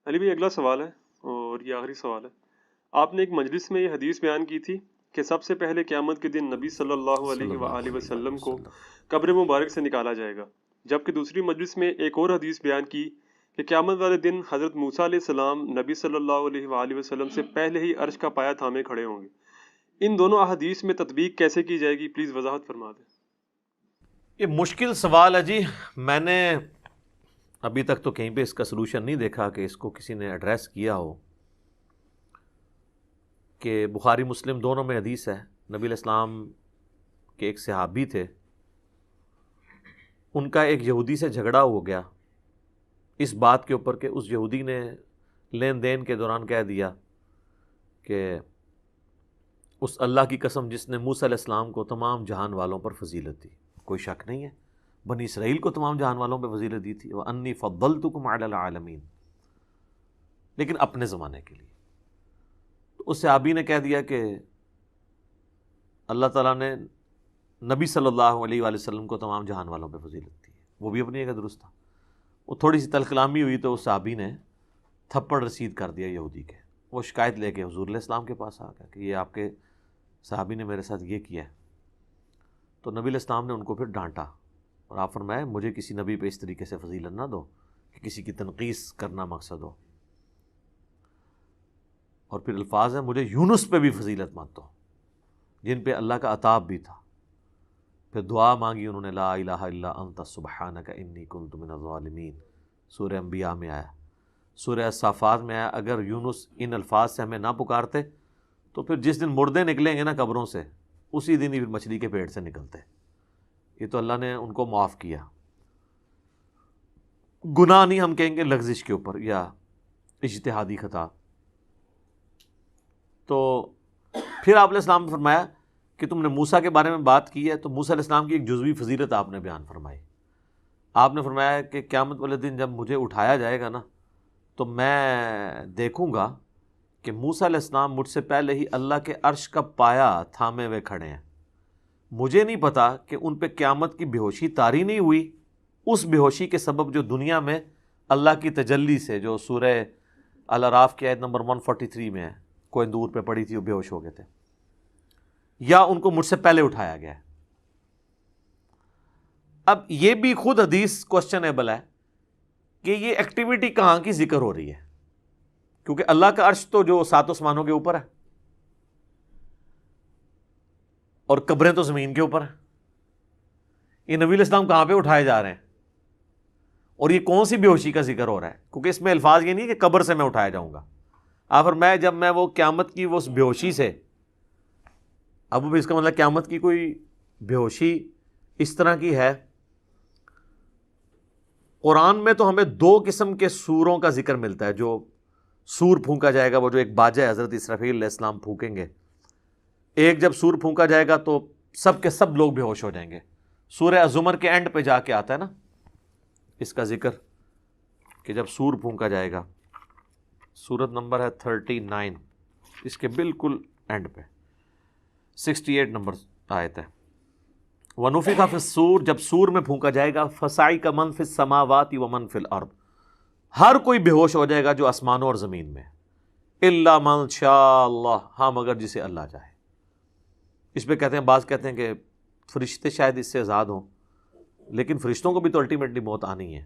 علی بھائی اگلا سوال ہے اور یہ آخری سوال ہے۔ آپ نے ایک مجلس میں یہ حدیث بیان کی تھی کہ سب سے پہلے قیامت کے دن نبی صلی اللہ صلی علیہ اللہ وآلہ علیہ وآلہ وسلم کو وسلم۔ قبر مبارک سے نکالا جائے گا، جبکہ دوسری مجلس میں ایک اور حدیث بیان کی کہ قیامت والے دن حضرت موسیٰ علیہ السلام نبی صلی اللہ علیہ وآلہ وسلم سے پہلے ہی عرش کا پایہ تھامے کھڑے ہوں گے۔ ان دونوں احادیث میں تطبیق کیسے کی جائے گی؟ پلیز وضاحت فرما دیں۔ یہ مشکل سوال ہے جی، میں نے ابھی تک تو کہیں پہ اس کا سلوشن نہیں دیکھا کہ اس کو کسی نے ایڈریس کیا ہو۔ کہ بخاری مسلم دونوں میں حدیث ہے، نبی علیہ السلام کے ایک صحابی تھے، ان کا ایک یہودی سے جھگڑا ہو گیا اس بات کے اوپر کہ اس یہودی نے لین دین کے دوران کہہ دیا کہ اس اللہ کی قسم جس نے موسیٰ علیہ السلام کو تمام جہان والوں پر فضیلت دی، کوئی شک نہیں ہے بنی اسرائیل کو تمام جہان والوں پہ فضیلت دی تھی، وَأَنِّي فَضَّلْتُكُمْ عَلَى الْعَالَمِينَ، لیکن اپنے زمانے کے لیے۔ تو اس صحابی نے کہہ دیا کہ اللہ تعالیٰ نے نبی صلی اللہ علیہ وآلہ وسلم کو تمام جہان والوں پہ فضیلت دی ہے، وہ بھی اپنی جگہ درست تھا۔ وہ تھوڑی سی تلخ کلامی ہوئی تو اس صحابی نے تھپڑ رسید کر دیا یہودی کے، وہ شکایت لے کے حضور علیہ السلام کے پاس آ گیا کہ یہ آپ کے صحابی نے میرے ساتھ یہ کیا ہے۔ تو نبی علیہ السلام نے ان کو پھر ڈانٹا اور آپ فرمائے مجھے کسی نبی پہ اس طریقے سے فضیلت نہ دو کہ کسی کی تنقیص کرنا مقصد ہو، اور پھر الفاظ ہیں مجھے یونس پہ بھی فضیلت مت دو جن پہ اللہ کا عطاب بھی تھا۔ پھر دعا مانگی انہوں نے، لا الہ الا انت سبحانک انی کنت من الظالمین، سورہ انبیاء میں آیا۔ سورہ الصافات میں آیا اگر یونس ان الفاظ سے ہمیں نہ پکارتے تو پھر جس دن مردے نکلیں گے نا قبروں سے اسی دن ہی پھر مچھلی کے پیٹ سے نکلتے۔ یہ تو اللہ نے ان کو معاف کیا، گناہ نہیں ہم کہیں گے لغزش کے اوپر یا اجتہادی خطا۔ تو پھر آپ علیہ السلام نے فرمایا کہ تم نے موسیٰ کے بارے میں بات کی ہے تو موسیٰ علیہ السلام کی ایک جزوی فضیلت آپ نے بیان فرمائی۔ آپ نے فرمایا کہ قیامت والے دن جب مجھے اٹھایا جائے گا نا تو میں دیکھوں گا کہ موسیٰ علیہ السلام مجھ سے پہلے ہی اللہ کے عرش کا پایہ تھامے ہوئے کھڑے ہیں۔ مجھے نہیں پتا کہ ان پہ قیامت کی بے ہوشی طاری نہیں ہوئی، اس بے ہوشی کے سبب جو دنیا میں اللہ کی تجلی سے، جو سورہ الاعراف کی آیت نمبر 143 میں ہے، کوئی دور پہ پڑی تھی وہ بے ہوش ہو گئے تھے، یا ان کو مجھ سے پہلے اٹھایا گیا ہے۔ اب یہ بھی خود حدیث کوسچنیبل ہے کہ یہ ایکٹیویٹی کہاں کی ذکر ہو رہی ہے، کیونکہ اللہ کا عرش تو جو 7 آسمانوں کے اوپر ہے اور قبریں تو زمین کے اوپر ہیں، یہ نبی علیہ السلام کہاں پہ اٹھائے جا رہے ہیں اور یہ کون سی بے ہوشی کا ذکر ہو رہا ہے؟ کیونکہ اس میں الفاظ یہ نہیں ہے کہ قبر سے میں اٹھایا جاؤں گا۔ آپ فرمائے جب میں وہ قیامت کی وہ بے ہوشی سے، اب اس کا مطلب قیامت کی کوئی بے ہوشی اس طرح کی ہے۔ قرآن میں تو ہمیں 2 قسم کے سوروں کا ذکر ملتا ہے، جو سور پھونکا جائے گا، وہ جو ایک باجہ ہے حضرت اسرافیل علیہ السلام پھونکیں گے، ایک جب سور پھونکا جائے گا تو سب کے سب لوگ بے ہوش ہو جائیں گے۔ سورہ الزمر کے اینڈ پہ جا کے آتا ہے نا اس کا ذکر کہ جب سور پھونکا جائے گا، سورت نمبر ہے 39، اس کے بالکل اینڈ پہ 68 نمبر آیت ہے، وَنُفِخَ فِي الصُّورِ، جب سور میں پھونکا جائے گا، فَصَعِقَ مَن فِي السَّمَاوَاتِ وَمَن فِي الْأَرْضِ، ہر کوئی بے ہوش ہو جائے گا جو آسمانوں اور زمین میں، إِلَّا مَن شَاءَ اللَّهُ، ہاں مگر جسے اللہ چاہے۔ اس پہ کہتے ہیں، بعض کہتے ہیں کہ فرشتے شاید اس سے آزاد ہوں، لیکن فرشتوں کو بھی تو الٹیمیٹلی موت آنی ہے۔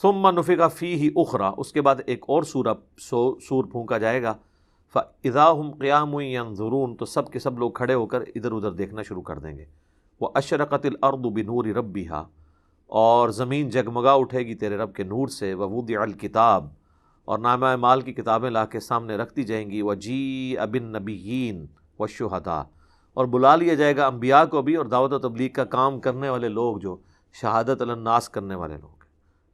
ثُمَّ نُفِخَ فِيهِ أُخْرَى، اس کے بعد ایک اور سور پھونکا جائے گا، فَإِذَا هُمْ قِيَامٌ يَنظُرُونَ، تو سب کے سب لوگ کھڑے ہو کر ادھر ادھر دیکھنا شروع کر دیں گے۔ وَأَشْرَقَتِ الْأَرْضُ بِنُورِ رَبِّهَا، اور زمین جگمگا اٹھے گی تیرے رب کے نور سے۔ وَوُضِعَ الْكِتَابُ، اور نامہ اعمال کی کتابیں لا کے سامنے رکھ دی جائیں گی۔ وَجِيءَ بِالنَّبِيِّينَ وَالشُّهَدَاء، اور بلا لیا جائے گا انبیاء کو بھی اور دعوت و تبلیغ کا کام کرنے والے لوگ جو شہادت علی الناس کرنے والے لوگ۔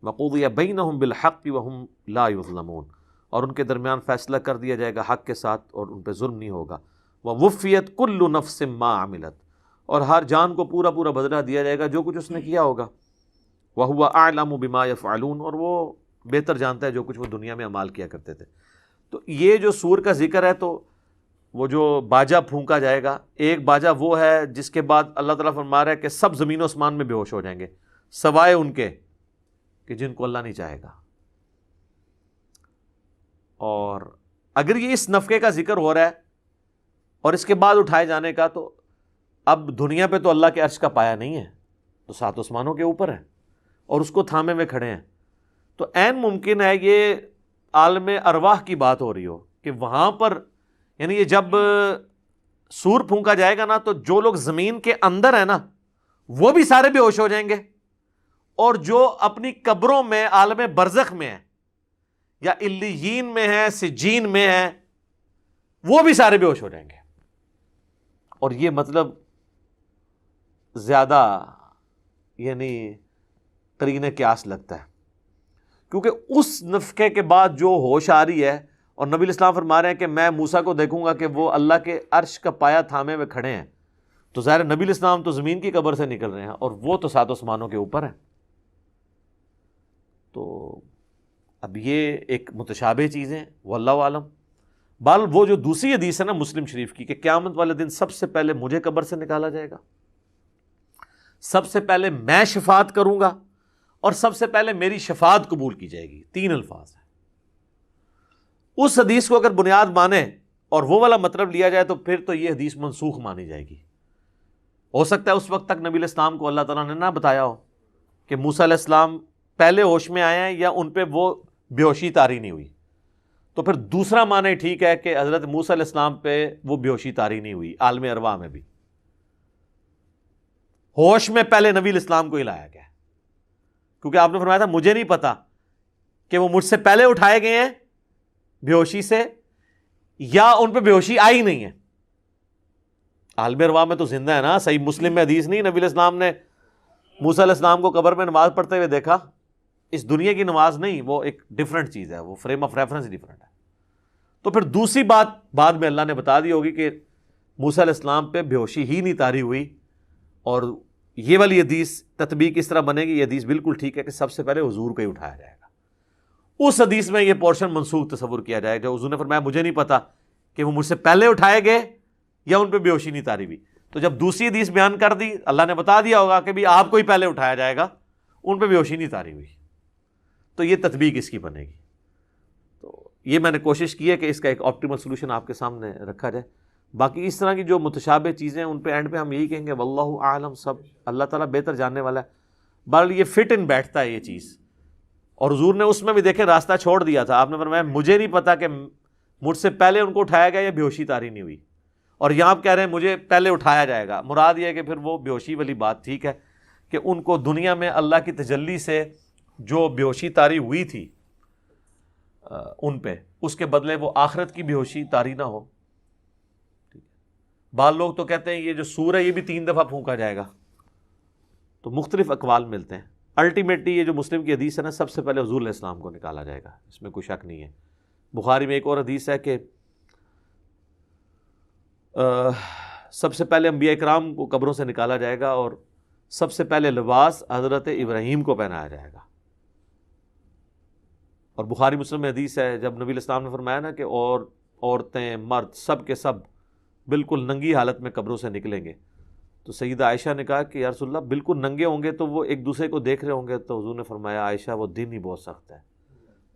وَقُضِيَ بَيْنَهُم بِالْحَقِّ وَهُمْ لَا يُظْلَمُونَ، اور ان کے درمیان فیصلہ کر دیا جائے گا حق کے ساتھ اور ان پہ ظلم نہیں ہوگا۔ وَوُفِّيَتْ كُلُّ نَفْسٍ مَّا عَمِلَتْ، اور ہر جان کو پورا پورا بدلہ دیا جائے گا جو کچھ اس نے کیا ہوگا۔ وَهُوَ أَعْلَمُ بِمَا يَفْعَلُونَ، اور وہ بہتر جانتا ہے جو کچھ وہ دنیا میں اعمال کیا کرتے تھے۔ تو یہ جو سور کا ذکر ہے، تو وہ جو باجا پھونکا جائے گا، ایک باجا وہ ہے جس کے بعد اللہ تعالیٰ فرما رہا ہے کہ سب زمین و آسمان میں بے ہوش ہو جائیں گے سوائے ان کے کہ جن کو اللہ نہیں چاہے گا۔ اور اگر یہ اس نفقے کا ذکر ہو رہا ہے اور اس کے بعد اٹھائے جانے کا، تو اب دنیا پہ تو اللہ کے عرش کا پایہ نہیں ہے، تو 7 آسمانوں کے اوپر ہے اور اس کو تھامے ہوئے کھڑے ہیں، تو عین ممکن ہے یہ عالم ارواح کی بات ہو رہی ہو کہ وہاں پر، یعنی یہ جب سور پھونکا جائے گا نا، تو جو لوگ زمین کے اندر ہیں نا وہ بھی سارے بے ہوش ہو جائیں گے، اور جو اپنی قبروں میں عالم برزخ میں ہیں یا علیین میں ہیں، سجین میں ہیں، وہ بھی سارے بے ہوش ہو جائیں گے۔ اور یہ مطلب زیادہ یعنی قرین قیاس لگتا ہے، کیونکہ اس نفخے کے بعد جو ہوش آ رہی ہے، اور نبی الاسلام فرما رہے ہیں کہ میں موسیٰ کو دیکھوں گا کہ وہ اللہ کے عرش کا پایہ تھامے ہوئے کھڑے ہیں، تو ظاہر نبی الاسلام تو زمین کی قبر سے نکل رہے ہیں اور وہ تو 7 آسمانوں کے اوپر ہیں۔ تو اب یہ ایک متشابہ چیزیں واللہ عالم۔ بال وہ جو دوسری حدیث ہے نا مسلم شریف کی کہ قیامت والے دن سب سے پہلے مجھے قبر سے نکالا جائے گا، سب سے پہلے میں شفاعت کروں گا، اور سب سے پہلے میری شفاعت قبول کی جائے گی، 3 الفاظ ہیں۔ اس حدیث کو اگر بنیاد مانے اور وہ والا مطلب لیا جائے تو پھر تو یہ حدیث منسوخ مانی جائے گی۔ ہو سکتا ہے اس وقت تک نبی علیہ السلام کو اللہ تعالیٰ نے نہ بتایا ہو کہ موسیٰ علیہ السلام پہلے ہوش میں آئے ہیں یا ان پہ وہ بے ہوشی طاری نہیں ہوئی، تو پھر دوسرا معنی ٹھیک ہے کہ حضرت موسیٰ علیہ السلام پہ وہ بے ہوشی طاری نہیں ہوئی، عالم ارواح میں بھی ہوش میں پہلے نبی علیہ السلام کو ہی لایا گیا، کیونکہ آپ نے فرمایا تھا مجھے نہیں پتا کہ وہ مجھ سے پہلے اٹھائے گئے ہیں بے ہوشی سے یا ان پہ بے ہوشی آئی نہیں ہے۔ عالم ارواح میں تو زندہ ہے نا، صحیح مسلم میں حدیث نہیں، نبی علیہ السلام نے موسیٰ علیہ السلام کو قبر میں نماز پڑھتے ہوئے دیکھا، اس دنیا کی نماز نہیں، وہ ایک ڈیفرنٹ چیز ہے، وہ فریم آف ریفرنس ڈیفرنٹ ہے۔ تو پھر دوسری بات بعد میں اللہ نے بتا دی ہوگی کہ موسیٰ علیہ السلام پہ بے ہوشی ہی نہیں طاری ہوئی، اور یہ والی حدیث تطبیق اس طرح بنے گی، یہ حدیث بالکل ٹھیک ہے کہ سب سے پہلے حضور کو ہی اٹھایا جائے گا۔ اس حدیث میں یہ پورشن منسوخ تصور کیا جائے جو حضور نے فرمایا مجھے نہیں پتا کہ وہ مجھ سے پہلے اٹھائے گئے یا ان پہ بے ہوشی نہیں طاری ہوئی، تو جب دوسری حدیث بیان کر دی اللہ نے بتا دیا ہوگا کہ بھی آپ کو ہی پہلے اٹھایا جائے گا، ان پہ بے ہوشی نہیں طاری ہوئی، تو یہ تطبیق اس کی بنے گی۔ تو یہ میں نے کوشش کی ہے کہ اس کا ایک آپٹیمل سولوشن آپ کے سامنے رکھا جائے۔ باقی اس طرح کی جو متشابہ چیزیں ان پہ اینڈ پہ ہم یہی کہیں گے واللہ اعلم، سب اللہ تعالیٰ بہتر جاننے والا ہے۔ بہرحال یہ فٹ ان بیٹھتا ہے یہ چیز، اور حضور نے اس میں بھی دیکھیں راستہ چھوڑ دیا تھا، آپ نے فرمایا مجھے نہیں پتا کہ مجھ سے پہلے ان کو اٹھایا گیا یا بے ہوشی طاری نہیں ہوئی، اور یہاں آپ کہہ رہے ہیں مجھے پہلے اٹھایا جائے گا، مراد یہ ہے کہ پھر وہ بے ہوشی والی بات ٹھیک ہے کہ ان کو دنیا میں اللہ کی تجلی سے جو بے ہوشی طاری ہوئی تھی ان پہ، اس کے بدلے وہ آخرت کی بے ہوشی طاری نہ ہو۔ بعض لوگ تو کہتے ہیں یہ جو سور ہے یہ بھی 3 دفعہ پھونکا جائے گا، تو مختلف اقوال ملتے ہیں۔ الٹیمیٹلی یہ جو مسلم کی حدیث ہے نا، سب سے پہلے حضور علیہ السلام کو نکالا جائے گا، اس میں کوئی شک نہیں ہے۔ بخاری میں ایک اور حدیث ہے کہ سب سے پہلے انبیاء اکرام کو قبروں سے نکالا جائے گا، اور سب سے پہلے لباس حضرت ابراہیم کو پہنایا جائے گا۔ اور بخاری مسلم میں حدیث ہے جب نبی علیہ السلام نے فرمایا نا کہ اور عورتیں مرد سب کے سب بالکل ننگی حالت میں قبروں سے نکلیں گے، تو سیدہ عائشہ نے کہا کہ یا رسول اللہ بالکل ننگے ہوں گے تو وہ ایک دوسرے کو دیکھ رہے ہوں گے، تو حضور نے فرمایا عائشہ وہ دن ہی بہت سخت ہے،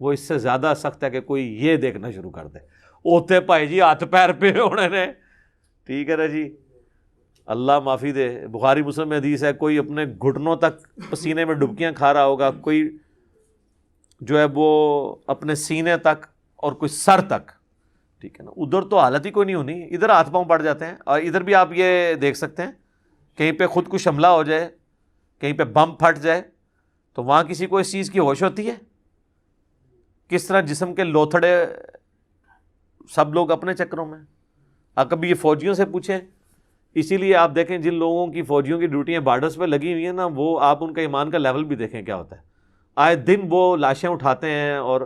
وہ اس سے زیادہ سخت ہے کہ کوئی یہ دیکھنا شروع کر دے، اوتے بھائی جی ہاتھ پیر پہ ہونے نے، ٹھیک ہے نا جی، اللہ معافی دے۔ بخاری مسلم میں حدیث ہے کوئی اپنے گھٹنوں تک پسینے میں ڈبکیاں کھا رہا ہوگا، کوئی جو ہے وہ اپنے سینے تک، اور کوئی سر تک، ٹھیک ہے نا۔ ادھر تو حالت ہی کوئی نہیں ہونی، ادھر ہاتھ پاؤں پڑ جاتے ہیں، اور ادھر بھی آپ یہ دیکھ سکتے ہیں کہیں پہ خود کش حملہ ہو جائے، کہیں پہ بم پھٹ جائے، تو وہاں کسی کو اس چیز کی ہوش ہوتی ہے؟ کس طرح جسم کے لوتھڑے سب لوگ اپنے چکروں میں۔ آپ کبھی یہ فوجیوں سے پوچھیں، اسی لیے آپ دیکھیں جن لوگوں کی فوجیوں کی ڈیوٹیاں بارڈرز پہ لگی ہوئی ہیں نا، وہ آپ ان کا ایمان کا لیول بھی دیکھیں کیا ہوتا ہے۔ آئے دن وہ لاشیں اٹھاتے ہیں، اور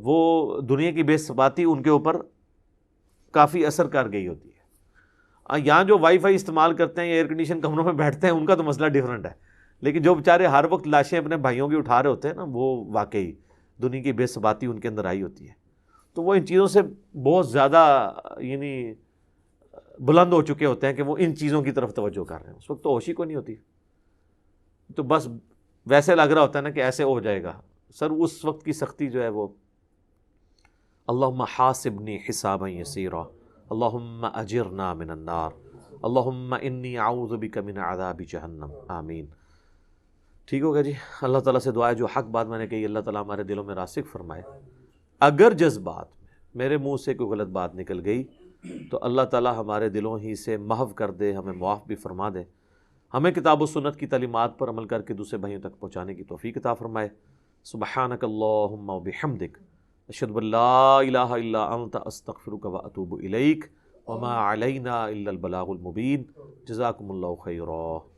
وہ دنیا کی بے ثباتی ان کے اوپر کافی اثر کر گئی ہوتی ہے۔ یہاں جو وائی فائی استعمال کرتے ہیں یا ایئر کنڈیشن کمروں میں بیٹھتے ہیں ان کا تو مسئلہ ڈیفرنٹ ہے، لیکن جو بیچارے ہر وقت لاشیں اپنے بھائیوں کی اٹھا رہے ہوتے ہیں نا، وہ واقعی دنیا کی بے ثباتی ان کے اندر آئی ہوتی ہے، تو وہ ان چیزوں سے بہت زیادہ یعنی بلند ہو چکے ہوتے ہیں کہ وہ ان چیزوں کی طرف توجہ کر رہے ہیں۔ اس وقت تو ہوش ہی کوئی نہیں ہوتی، تو بس ویسے لگ رہا ہوتا ہے نا کہ ایسے ہو جائے گا، سر اس وقت کی سختی جو ہے وہ اللہم حاسبنی حسابا یسیرا، اللہم اجرنا من النار، اللہم انی اعوذ بک من عذاب جہنم، آمین۔ ٹھیک ہوگا جی، اللہ تعالیٰ سے دعا ہے جو حق بات میں نے کہی اللہ تعالیٰ ہمارے دلوں میں راسخ فرمائے۔ اگر جذبات میں میرے منہ سے کوئی غلط بات نکل گئی تو اللہ تعالیٰ ہمارے دلوں ہی سے محو کر دے، ہمیں معاف بھی فرما دے، ہمیں کتاب و سنت کی تعلیمات پر عمل کر کے دوسرے بھائیوں تک پہنچانے کی توفیق عطا فرمائے۔ سبحانک اللہم وبحمدک، اشہد ان لا الہ الا انت، استغفرک واتوب الیک، وما علینا الا البلاغ المبین۔ جزاکم اللہ خیرا۔